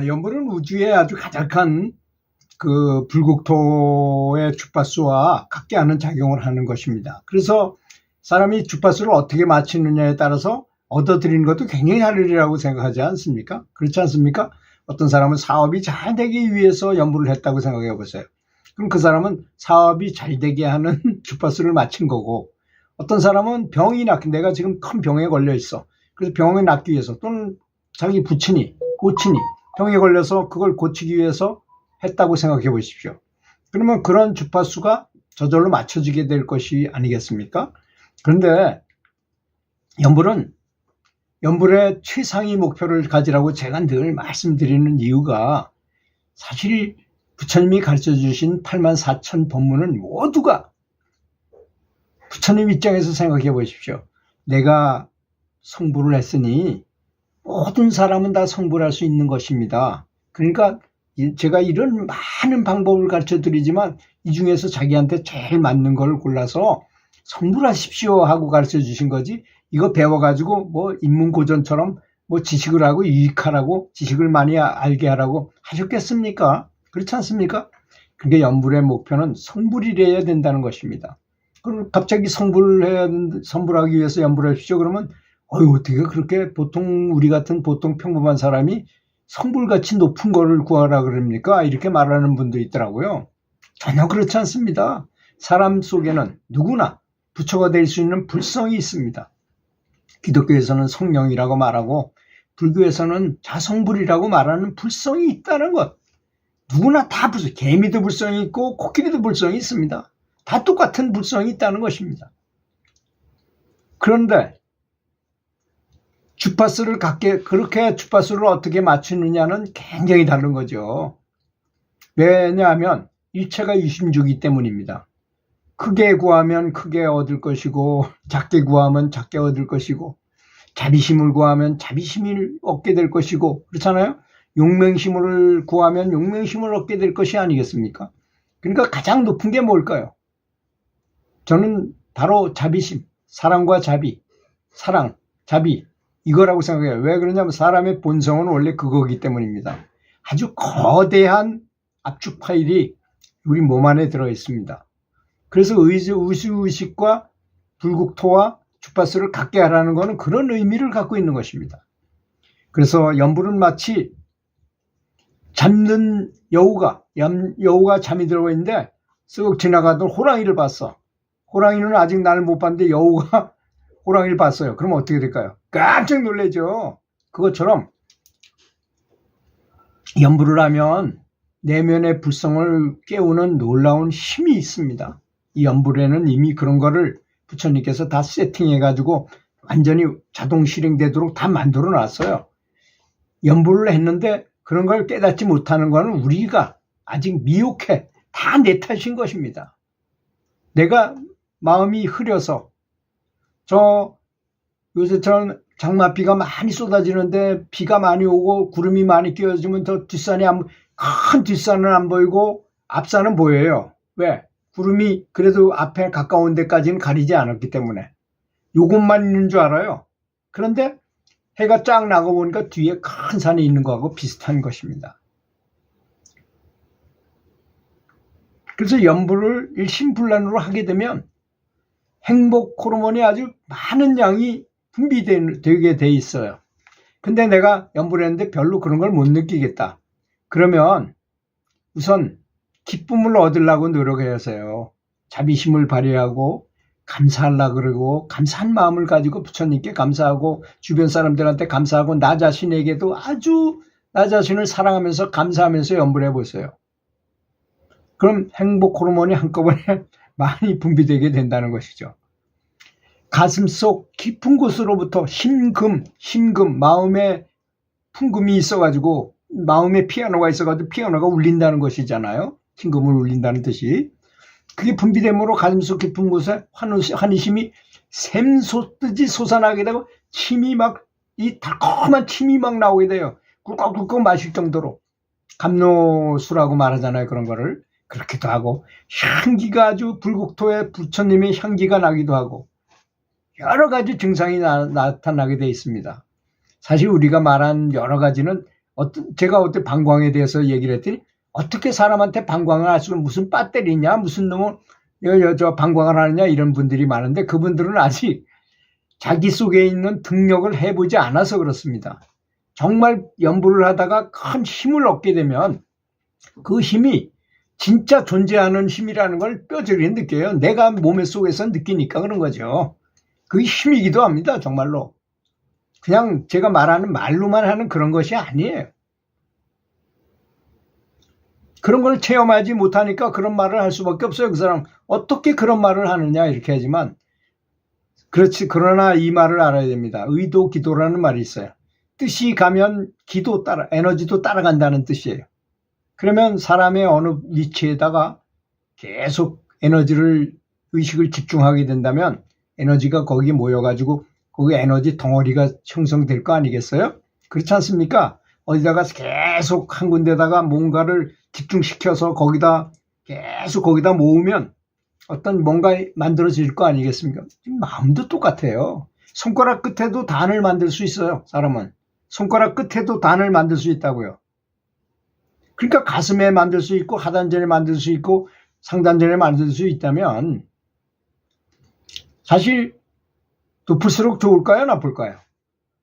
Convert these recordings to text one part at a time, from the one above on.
연분은 우주의 아주 가득한 그 불국토의 주파수와 같게 하는 작용을 하는 것입니다. 그래서 사람이 주파수를 어떻게 맞추느냐에 따라서 얻어들이는 것도 굉장히 다르리라고 생각하지 않습니까? 그렇지 않습니까? 어떤 사람은 사업이 잘 되기 위해서 연분을 했다고 생각해 보세요. 그럼 그 사람은 사업이 잘 되게 하는 주파수를 맞춘 거고, 어떤 사람은 병이 낫기, 내가 지금 큰 병에 걸려 있어. 그래서 병이 낫기 위해서, 또는 자기 부친이, 고친이 병에 걸려서 그걸 고치기 위해서 했다고 생각해 보십시오. 그러면 그런 주파수가 저절로 맞춰지게 될 것이 아니겠습니까? 그런데 연불의 최상위 목표를 가지라고 제가 늘 말씀드리는 이유가, 사실 부처님이 가르쳐 주신 84,000 법문은 모두가, 부처님 입장에서 생각해 보십시오. 내가 성불을 했으니 모든 사람은 다 성불할 수 있는 것입니다. 그러니까 제가 이런 많은 방법을 가르쳐 드리지만 이 중에서 자기한테 제일 맞는 걸 골라서 성불하십시오 하고 가르쳐 주신 거지, 이거 배워가지고 뭐 인문고전처럼 뭐 지식을 하고 유익하라고, 지식을 많이 알게 하라고 하셨겠습니까? 그렇지 않습니까? 그러니까 연불의 목표는 성불이래야 된다는 것입니다. 그럼 갑자기 성불하기 위해서 연불하십시오 그러면 어떻게 그렇게 보통 우리 같은 보통 평범한 사람이 성불같이 높은 거를 구하라 그럽니까? 이렇게 말하는 분도 있더라고요. 전혀 그렇지 않습니다. 사람 속에는 누구나 부처가 될 수 있는 불성이 있습니다. 기독교에서는 성령이라고 말하고 불교에서는 자성불이라고 말하는 불성이 있다는 것. 누구나 다 불성, 개미도 불성이 있고 코끼리도 불성이 있습니다. 다 똑같은 불성이 있다는 것입니다. 그런데 주파수를 그렇게 주파수를 어떻게 맞추느냐는 굉장히 다른 거죠. 왜냐하면 일체가 유심주기 때문입니다. 크게 구하면 크게 얻을 것이고, 작게 구하면 작게 얻을 것이고, 자비심을 구하면 자비심을 얻게 될 것이고, 그렇잖아요? 용맹심을 구하면 용맹심을 얻게 될 것이 아니겠습니까? 그러니까 가장 높은 게 뭘까요? 저는 바로 자비심, 사랑과 자비, 사랑, 자비, 이거라고 생각해요. 왜 그러냐면 사람의 본성은 원래 그거기 때문입니다. 아주 거대한 압축 파일이 우리 몸 안에 들어 있습니다. 그래서 우주의식과 불국토와 주파수를 같게 하라는 것은 그런 의미를 갖고 있는 것입니다. 그래서 연불은 마치 잠든 여우가 잠이 들어 있는데 쓱 지나가던 호랑이를 봤어. 호랑이는 아직 나를 못 봤는데 여우가 호랑이를 봤어요. 그럼 어떻게 될까요? 깜짝 놀라죠. 그것처럼 연불을 하면 내면의 불성을 깨우는 놀라운 힘이 있습니다. 이 연불에는 이미 그런 거를 부처님께서 다 세팅해가지고 완전히 자동 실행되도록 다 만들어 놨어요. 연불을 했는데 그런 걸 깨닫지 못하는 거는 우리가 아직 미혹해. 다 내 탓인 것입니다. 내가 마음이 흐려서, 요새처럼 장마비가 많이 쏟아지는데 비가 많이 오고 구름이 많이 끼어지면 저 큰 뒷산은 안 보이고 앞산은 보여요. 왜? 구름이 그래도 앞에 가까운 데까지는 가리지 않았기 때문에. 요것만 있는 줄 알아요. 그런데 해가 쫙 나고 보니까 뒤에 큰 산이 있는 거하고 비슷한 것입니다. 그래서 연불을 일심불란으로 하게 되면 행복 호르몬이 아주 많은 양이 분비되게 돼 있어요. 근데 내가 연불했는데 별로 그런 걸 못 느끼겠다. 그러면 우선 기쁨을 얻으려고 노력해야해요. 자비심을 발휘하고 감사하려고 그러고, 감사한 마음을 가지고 부처님께 감사하고 주변 사람들한테 감사하고 나 자신에게도 아주 나 자신을 사랑하면서 감사하면서 연불해 보세요. 그럼 행복 호르몬이 한꺼번에 많이 분비되게 된다는 것이죠. 가슴속 깊은 곳으로부터 심금, 마음에 풍금이 있어가지고, 마음에 피아노가 있어가지고 피아노가 울린다는 것이잖아요. 심금을 울린다는 뜻이. 그게 분비됨으로 가슴속 깊은 곳에 환희심이 샘솟듯이 솟아나게 되고, 이 달콤한 침이 막 나오게 돼요. 꿀꺽꿀꺽 마실 정도로. 감노수라고 말하잖아요. 그런 거를. 그렇기도 하고, 향기가 아주 불국토에 부처님의 향기가 나기도 하고, 여러 가지 증상이 나타나게 되어 있습니다. 사실 우리가 말한 여러 가지는 제가 어때 방광에 대해서 얘기를 했더니 어떻게 사람한테 방광을 할 수는 무슨 배터리냐 무슨 놈은 저 방광을 하느냐 이런 분들이 많은데 그분들은 아직 자기 속에 있는 등력을 해보지 않아서 그렇습니다. 정말 연구를 하다가 큰 힘을 얻게 되면 그 힘이 진짜 존재하는 힘이라는 걸 뼈저리게 느껴요. 내가 몸의 속에서 느끼니까 그런 거죠. 그게 힘이기도 합니다. 정말로. 그냥 제가 말하는 말로만 하는 그런 것이 아니에요. 그런 걸 체험하지 못하니까 그런 말을 할 수밖에 없어요. 그 사람 어떻게 그런 말을 하느냐 이렇게 하지만 그렇지. 그러나 이 말을 알아야 됩니다. 의도 기도라는 말이 있어요. 뜻이 가면 기도 따라 에너지도 따라간다는 뜻이에요. 그러면 사람의 어느 위치에다가 계속 의식을 집중하게 된다면 에너지가 거기에 모여가지고 거기 에너지 덩어리가 형성될 거 아니겠어요? 그렇지 않습니까? 어디다가 계속 한 군데다가 뭔가를 집중시켜서 계속 거기다 모으면 어떤 뭔가 만들어질 거 아니겠습니까? 마음도 똑같아요. 손가락 끝에도 단을 만들 수 있어요. 사람은. 손가락 끝에도 단을 만들 수 있다고요. 그러니까 가슴에 만들 수 있고 하단전에 만들 수 있고 상단전에 만들 수 있다면 사실 높을수록 좋을까요? 나쁠까요?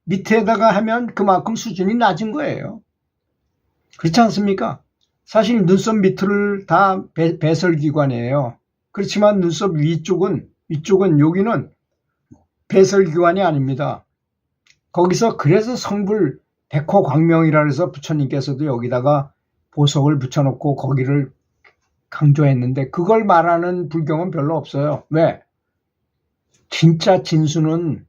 밑에다가 하면 그만큼 수준이 낮은 거예요. 그렇지 않습니까? 사실 눈썹 밑을 다 배설기관이에요. 그렇지만 눈썹 위쪽은 여기는 배설기관이 아닙니다. 거기서 그래서 성불 백호광명이라 해서 부처님께서도 여기다가 보석을 붙여놓고 거기를 강조했는데 그걸 말하는 불경은 별로 없어요. 왜? 진짜 진수는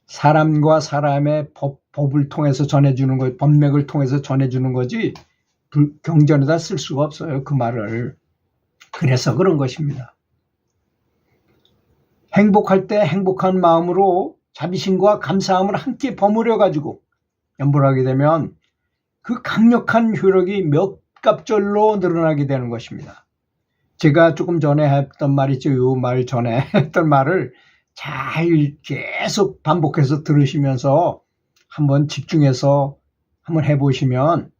사람과 사람의 법을 통해서 전해주는 거, 법맥을 통해서 전해주는 거지 경전에다 쓸 수가 없어요. 그 말을. 그래서 그런 것입니다. 행복할 때 행복한 마음으로 자비심과 감사함을 함께 버무려 가지고 연보를 하게 되면 그 강력한 효력이 몇 갑절로 늘어나게 되는 것입니다. 제가 조금 전에 했던 말 있죠. 이 말 전에 했던 말을 잘 계속 반복해서 들으시면서 한번 집중해서 한번 해보시면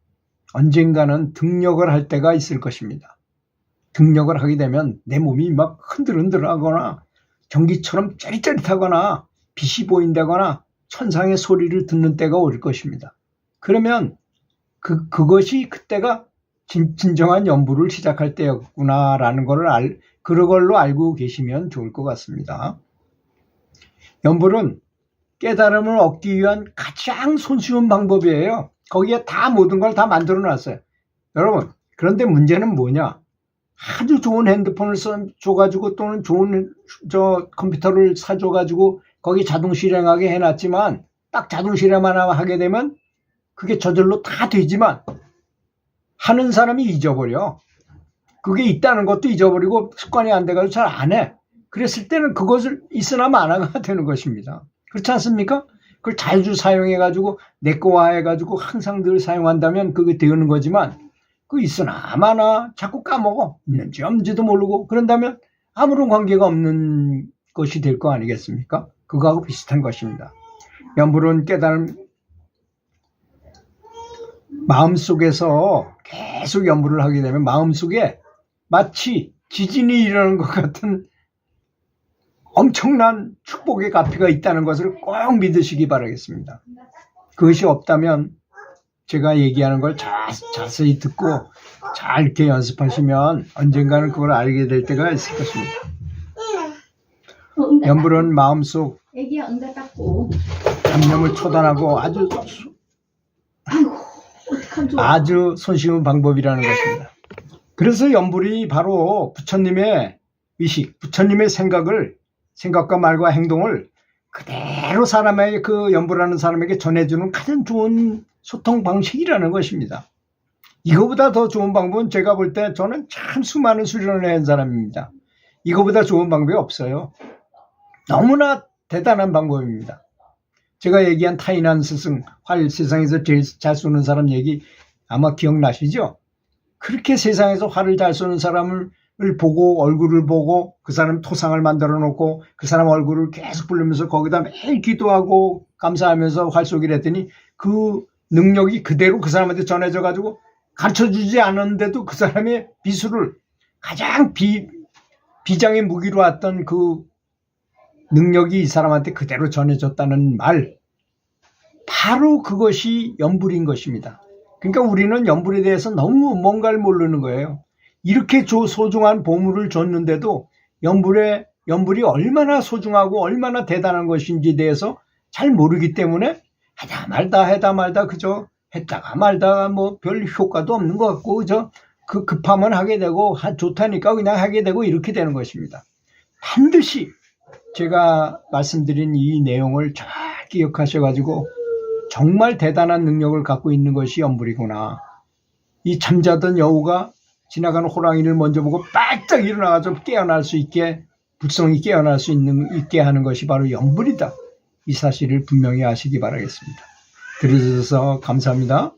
언젠가는 등력을 할 때가 있을 것입니다. 등력을 하게 되면 내 몸이 막 흔들흔들하거나 전기처럼 짜릿짜릿하거나 빛이 보인다거나 천상의 소리를 듣는 때가 올 것입니다. 그러면 그것이 그때가 진정한 연부를 시작할 때였구나라는 그걸로 알고 계시면 좋을 것 같습니다. 연불은 깨달음을 얻기 위한 가장 손쉬운 방법이에요. 거기에 다 모든 걸 다 만들어 놨어요. 여러분, 그런데 문제는 뭐냐? 아주 좋은 핸드폰을 줘가지고 또는 좋은 컴퓨터를 사줘가지고 거기 자동 실행하게 해놨지만 딱 자동 실행만 하게 되면 그게 저절로 다 되지만 하는 사람이 잊어버려. 그게 있다는 것도 잊어버리고 습관이 안 돼가지고 잘 안 해. 그랬을 때는 그것을 있으나 마나가 되는 것입니다. 그렇지 않습니까? 그걸 자주 사용해가지고 내 거화 해가지고 항상 늘 사용한다면 그게 되는 거지만 그 있으나 마나 자꾸 까먹어. 있는지 없는지도 모르고 그런다면 아무런 관계가 없는 것이 될 거 아니겠습니까? 그거하고 비슷한 것입니다. 연불은 깨달음 마음속에서 계속 연불을 하게 되면 마음속에 마치 지진이 일어나는 것 같은 엄청난 축복의 가피가 있다는 것을 꼭 믿으시기 바라겠습니다. 그것이 없다면 제가 얘기하는 걸 자세히 듣고 잘 이렇게 연습하시면 언젠가는 그걸 알게 될 때가 있을 것입니다. 연불은 마음속 잡념을 초단하고 아주 손쉬운 방법이라는 것입니다. 그래서 연불이 바로 부처님의 의식, 부처님의 생각과 말과 행동을 그대로 사람에게 그 연불하는 사람에게 전해주는 가장 좋은 소통 방식이라는 것입니다. 이거보다 더 좋은 방법은 제가 볼 때 저는 참 수많은 수련을 한 사람입니다. 이거보다 좋은 방법이 없어요. 너무나 대단한 방법입니다. 제가 얘기한 타인한 스승, 활 세상에서 제일 잘 쏘는 사람 얘기 아마 기억나시죠? 그렇게 세상에서 활을 잘 쏘는 사람을 보고 얼굴을 보고 그 사람 토상을 만들어 놓고 그 사람 얼굴을 계속 부르면서 거기다 매일 기도하고 감사하면서 활 쏘기를 했더니 그 능력이 그대로 그 사람한테 전해져 가지고 가르쳐주지 않았는데도 그 사람의 비수를 가장 비장의 무기로 왔던 그 능력이 이 사람한테 그대로 전해졌다는 말, 바로 그것이 연불인 것입니다. 그러니까 우리는 연불에 대해서 너무 뭔가를 모르는 거예요. 이렇게 소중한 보물을 줬는데도 연불이 얼마나 소중하고 얼마나 대단한 것인지에 대해서 잘 모르기 때문에 해다 말다 그저 했다가 말다가 뭐 별 효과도 없는 것 같고 그저 그 급하면 하게 되고 좋다니까 그냥 하게 되고 이렇게 되는 것입니다. 반드시 제가 말씀드린 이 내용을 잘 기억하셔가지고 정말 대단한 능력을 갖고 있는 것이 연불이구나. 이 잠자던 여우가 지나가는 호랑이를 먼저 보고 바짝 일어나가지고 깨어날 수 있게, 불성이 깨어날 수 있게 하는 것이 바로 연불이다. 이 사실을 분명히 아시기 바라겠습니다. 들어주셔서 감사합니다.